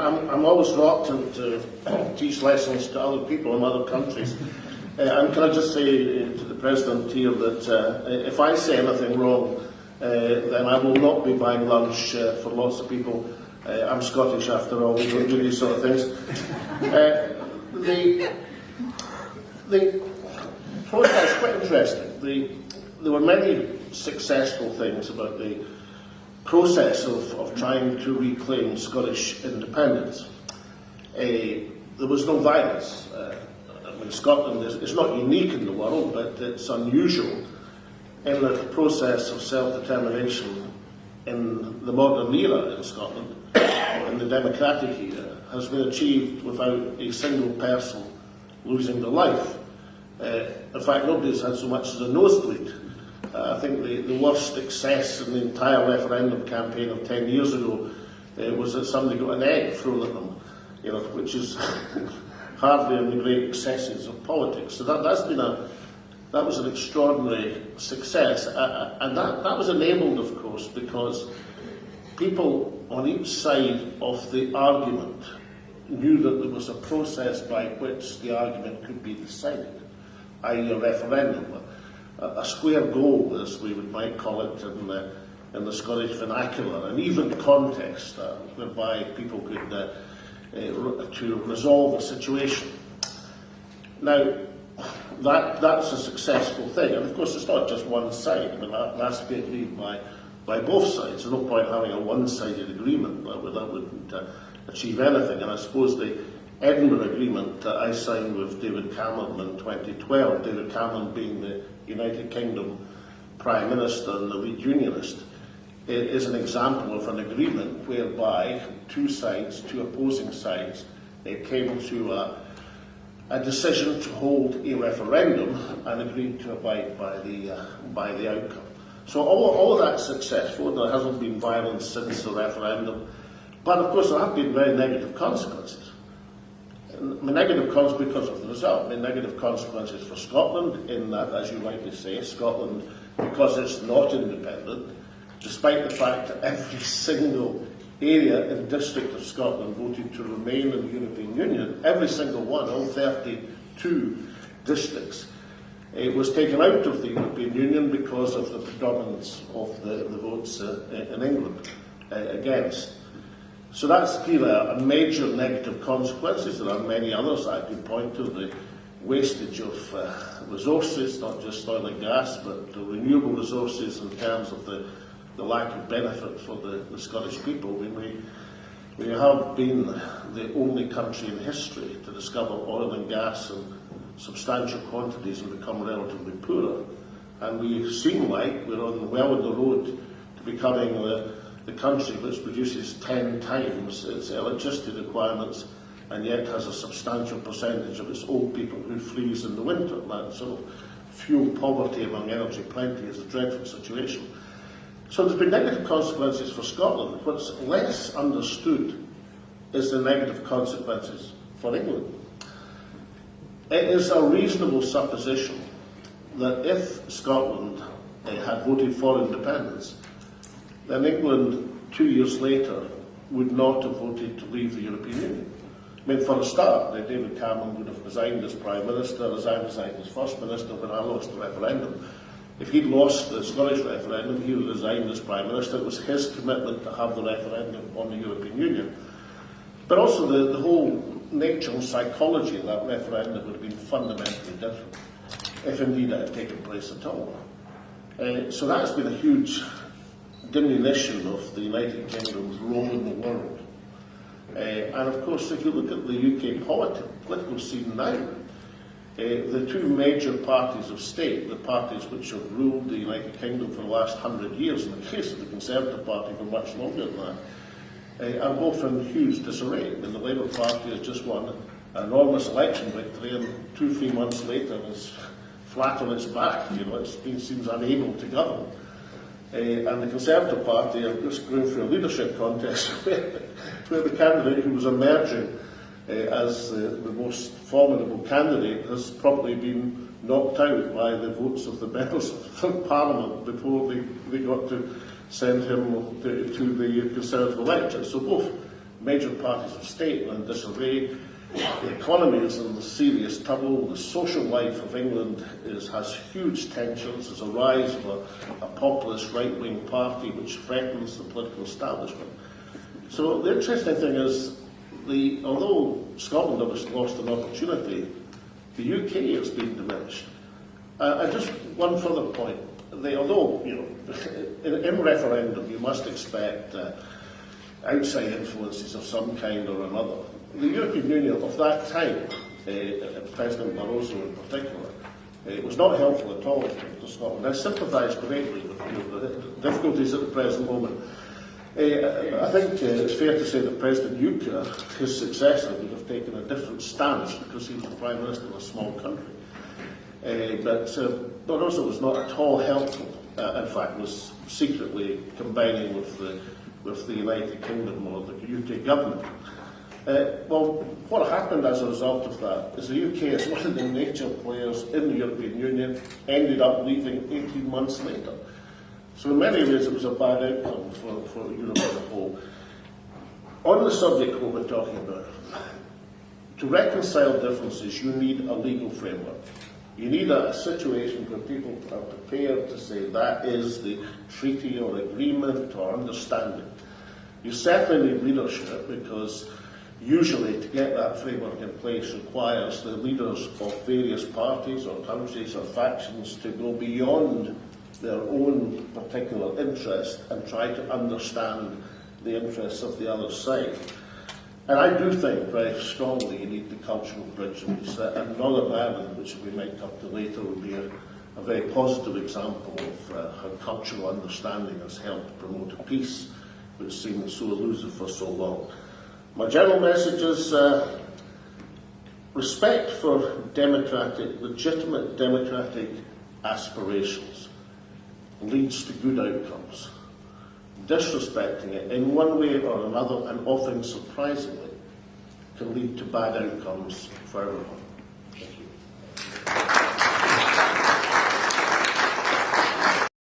I'm always reluctant to teach lessons to other people in other countries. And can I just say to the President here that if I say anything wrong, then I will not be buying lunch for lots of people. I'm Scottish after all, we don't do these sort of things. The process is quite interesting. There were many successful things about the process of trying to reclaim Scottish independence. There was no violence. Scotland is not unique in the world, but it's unusual in that the process of self-determination in the modern era in Scotland, in the democratic era, has been achieved without a single person losing their life. In fact, nobody's had so much as a nosebleed. I think the worst excess in the entire referendum campaign of 10 years ago was that somebody got an egg thrown at them, which is hardly in the great excesses of politics. So that was an extraordinary success, and that was enabled, of course, because people on each side of the argument knew that there was a process by which the argument could be decided, i.e. a referendum, a square goal, as we might call it in the Scottish vernacular, an even contest whereby people could to resolve a situation. Now, that's a successful thing, and of course it's not just one side. I mean, that has to be agreed by both sides. There's no point having a one-sided agreement. That wouldn't achieve anything. And I suppose the Edinburgh Agreement I signed with David Cameron in 2012, David Cameron being the United Kingdom Prime Minister and the lead unionist, is an example of an agreement whereby two opposing sides, came to a decision to hold a referendum and agreed to abide by the outcome. So all of that's successful. There hasn't been violence since the referendum, but of course there have been very negative consequences. Negative consequences because of the result. Negative consequences for Scotland in that, as you rightly say, Scotland, because it's not independent, despite the fact that every single area and district of Scotland voted to remain in the European Union, every single one, all 32 districts, it was taken out of the European Union because of the predominance of the votes in England against. So that's clearly a major negative consequences. There are many others I could point to. The wastage of resources, not just oil and gas, but the renewable resources in terms of the lack of benefit for the Scottish people. We have been the only country in history to discover oil and gas in substantial quantities and become relatively poorer. And we seem like we're well on the road to becoming the country which produces 10 times its electricity requirements and yet has a substantial percentage of its old people who freeze in the winter. That sort of fuel poverty among energy plenty is a dreadful situation. So there's been negative consequences for Scotland. What's less understood is the negative consequences for England. It is a reasonable supposition that if Scotland had voted for independence, then England 2 years later would not have voted to leave the European Union. For a start, David Cameron would have resigned as Prime Minister, as I resigned as First Minister when I lost the referendum. If he'd lost the Scottish referendum, he would have resigned as Prime Minister. It was his commitment to have the referendum on the European Union. But also the whole nature and psychology of that referendum would have been fundamentally different, if indeed it had taken place at all. So that's been a huge diminution of the United Kingdom's role in the world. And of course, if you look at the UK political scene now, the two major parties of state, the parties which have ruled the United Kingdom for the last 100 years, in the case of the Conservative Party for much longer than that, are both in huge disarray. The Labour Party has just won an enormous election victory, and 2-3 months later is flat on its back. It seems unable to govern. And the Conservative Party are just going through a leadership contest where the candidate who was emerging as the most formidable candidate has probably been knocked out by the votes of the members of Parliament before they got to send him to the Conservative electorate. So both major parties of state are in disarray, the economy is in serious trouble, the social life of England has huge tensions, there's a rise of a populist right-wing party which threatens the political establishment. So the interesting thing is, although Scotland has lost an opportunity, the UK has been diminished. And just one further point, although in referendum you must expect outside influences of some kind or another, the European Union of that time, President Barroso in particular, was not helpful at all to Scotland. I sympathise greatly with the difficulties at the present moment. I think it's fair to say that President Ivica, his successor, would have taken a different stance because he was the Prime Minister of a small country. But Barroso was not at all helpful. In fact, was secretly combining with the United Kingdom or the UK government. Well, what happened as a result of that is the UK, as one of the major players in the European Union, ended up leaving 18 months later. So in many ways it was a bad outcome for Europe as a whole. On the subject of what we're talking about, to reconcile differences you need a legal framework. You need a situation where people are prepared to say that is the treaty or agreement or understanding. You certainly need leadership because usually to get that framework in place requires the leaders of various parties or countries or factions to go beyond their own particular interest and try to understand the interests of the other side. And I do think very strongly you need the cultural bridge. And Northern Ireland, which we might come to later, would be a very positive example of how cultural understanding has helped promote a peace which seemed so elusive for so long. My general message is respect for legitimate democratic aspirations leads to good outcomes. Disrespecting it in one way or another, and often surprisingly, can lead to bad outcomes for everyone. Thank you.